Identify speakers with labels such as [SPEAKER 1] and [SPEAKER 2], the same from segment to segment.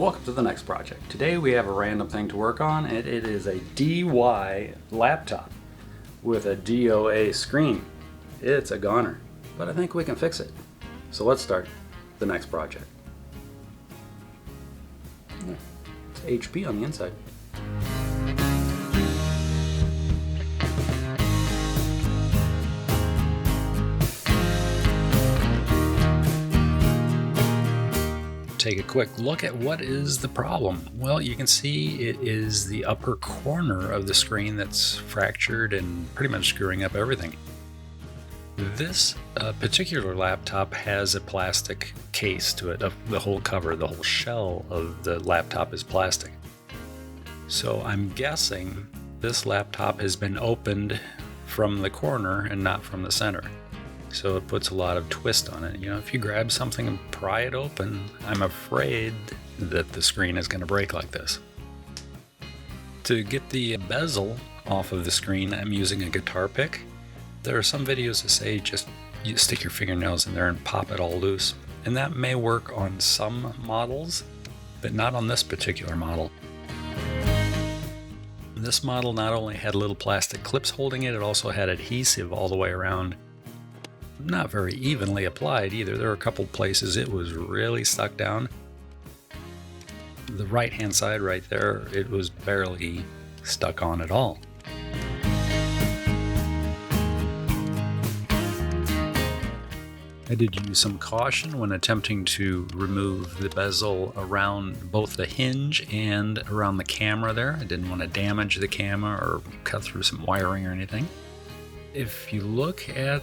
[SPEAKER 1] welcome to the next project. Today we have a random thing to work on, and it is a DY laptop with a DOA screen. It's a goner, but I think we can fix it. So let's start the next project. It's HP on the inside. Take a quick look at what is the problem. Well, you can see it is the upper corner of the screen that's fractured and pretty much screwing up everything. This particular laptop has a plastic case to it. The whole cover, the whole shell of the laptop is plastic. So I'm guessing this laptop has been opened from the corner and not from the center. So it puts a lot of twist on it. You know, if you grab something and pry it open, I'm afraid that the screen is going to break like this. To get the bezel off of the screen, I'm using a guitar pick. There are some videos that say just you stick your fingernails in there and pop it all loose. And that may work on some models, but not on this particular model. This model not only had little plastic clips holding it, it also had adhesive all the way around. Not very evenly applied either. There were a couple places it was really stuck down. The right hand side right there, it was barely stuck on at all. I did use some caution when attempting to remove the bezel around both the hinge and around the camera there. I didn't want to damage the camera or cut through some wiring or anything. If you look at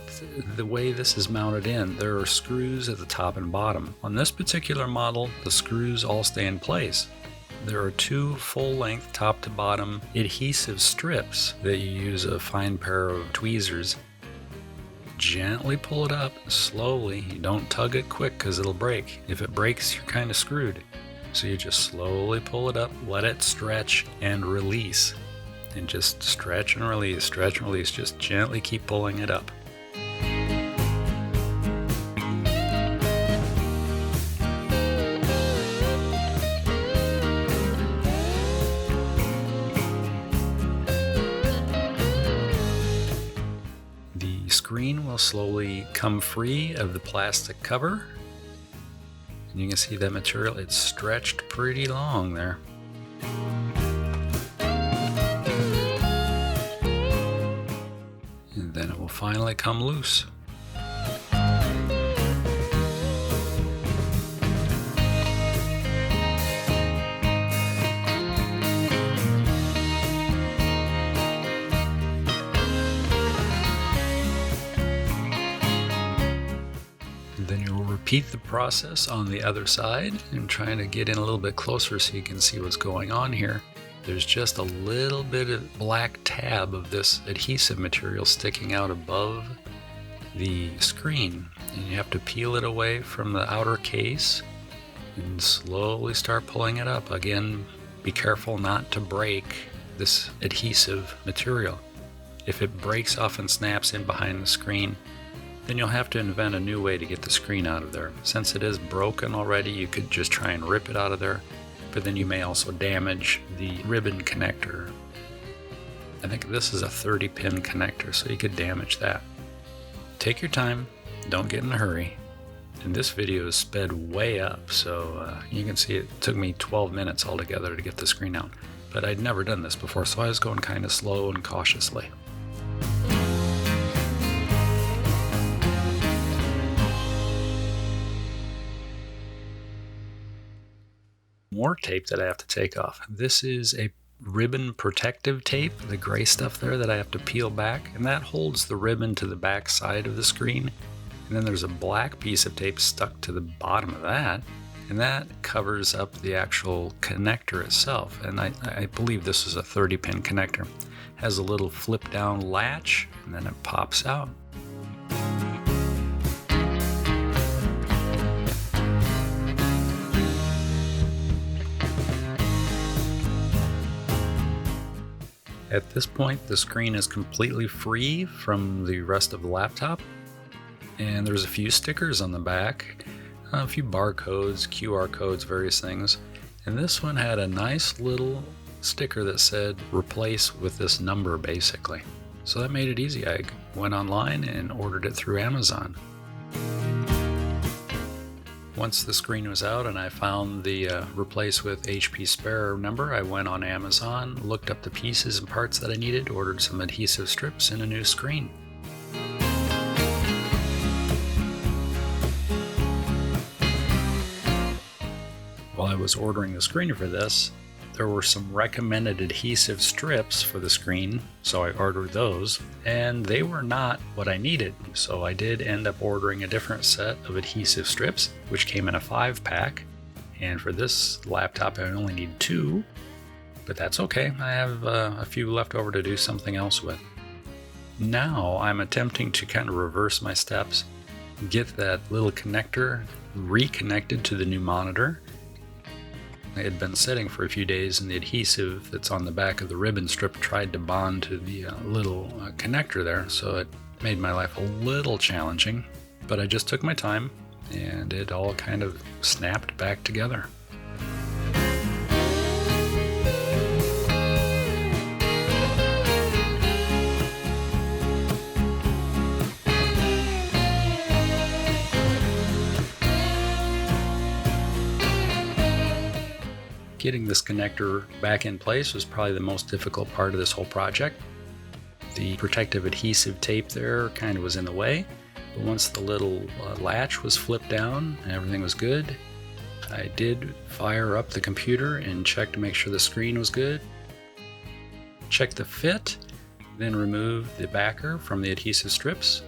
[SPEAKER 1] the way this is mounted in, there are screws at the top and bottom. On this particular model, the screws all stay in place. There are two full-length top to bottom adhesive strips that you use a fine pair of tweezers. Gently pull it up, slowly. You don't tug it quick because it'll break. If it breaks, you're kind of screwed. So you just slowly pull it up, let it stretch and release. And just stretch and release, just gently keep pulling it up. The screen will slowly come free of the plastic cover. And you can see that material, it's stretched pretty long there. And then it will finally come loose. And then you will repeat the process on the other side and trying to get in a little bit closer so you can see what's going on here. There's just a little bit of black tab of this adhesive material sticking out above the screen. And you have to peel it away from the outer case and slowly start pulling it up. Again, be careful not to break this adhesive material. If it breaks off and snaps in behind the screen, then you'll have to invent a new way to get the screen out of there. Since it is broken already, you could just try and rip it out of there. But then you may also damage the ribbon connector. I think this is a 30-pin connector, so you could damage that. Take your time, don't get in a hurry. And this video is sped way up, so you can see it took me 12 minutes altogether to get the screen out. But I'd never done this before, so I was going kind of slow and cautiously. More tape that I have to take off. This is a ribbon protective tape, the gray stuff there that I have to peel back, and that holds the ribbon to the back side of the screen. And then there's a black piece of tape stuck to the bottom of that, and that covers up the actual connector itself. And I believe this is a 30-pin connector. It has a little flip down latch, and then it pops out. At this point, the screen is completely free from the rest of the laptop, and there's a few stickers on the back, a few barcodes, QR codes, various things. And this one had a nice little sticker that said replace with this number basically. So that made it easy. I went online and ordered it through Amazon. Once the screen was out and I found the replace with HP spare number, I went on Amazon, looked up the pieces and parts that I needed, ordered some adhesive strips and a new screen. While I was ordering the screen for this, there were some recommended adhesive strips for the screen, so I ordered those, and they were not what I needed. So I did end up ordering a different set of adhesive strips, which came in a 5-pack. And for this laptop, I only need 2, but that's okay. I have a few left over to do something else with. Now I'm attempting to kind of reverse my steps, get that little connector reconnected to the new monitor. It had been sitting for a few days and the adhesive that's on the back of the ribbon strip tried to bond to the little connector there, so it made my life a little challenging, but I just took my time and it all kind of snapped back together. Getting this connector back in place was probably the most difficult part of this whole project. The protective adhesive tape there kind of was in the way, but once the little latch was flipped down and everything was good, I did fire up the computer and check to make sure the screen was good. Check the fit, then remove the backer from the adhesive strips.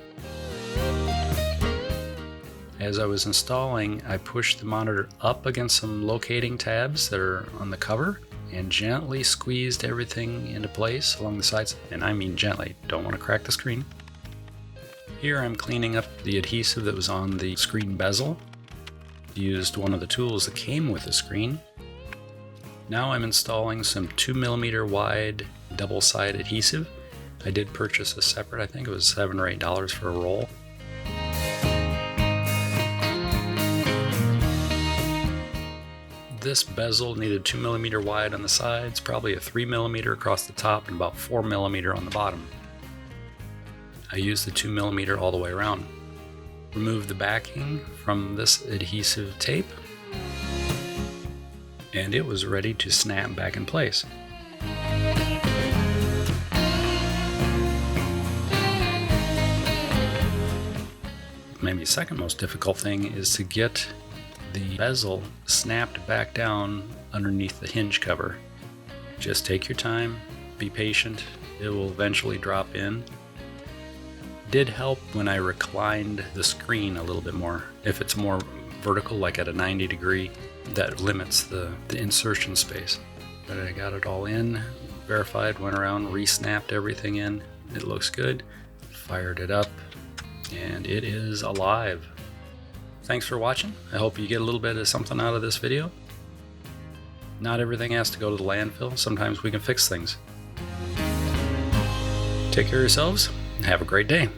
[SPEAKER 1] As I was installing, I pushed the monitor up against some locating tabs that are on the cover and gently squeezed everything into place along the sides, and I mean gently, don't want to crack the screen. Here I'm cleaning up the adhesive that was on the screen bezel. Used one of the tools that came with the screen. Now I'm installing some 2mm wide double-side adhesive. I did purchase a separate, I think it was $7 or $8 for a roll. This bezel needed 2mm wide on the sides, probably a 3mm across the top, and about 4mm on the bottom. I used the 2mm all the way around. Remove the backing from this adhesive tape, and it was ready to snap back in place. Maybe the second most difficult thing is to get the bezel snapped back down underneath the hinge cover. Just take your time, be patient, it will eventually drop in. Did help when I reclined the screen a little bit more. If it's more vertical, like at a 90 degree, that limits the insertion space. But I got it all in, verified, went around, re-snapped everything in. It looks good, fired it up, and it is alive. Thanks for watching. I hope you get a little bit of something out of this video. Not everything has to go to the landfill. Sometimes we can fix things. Take care of yourselves and have a great day.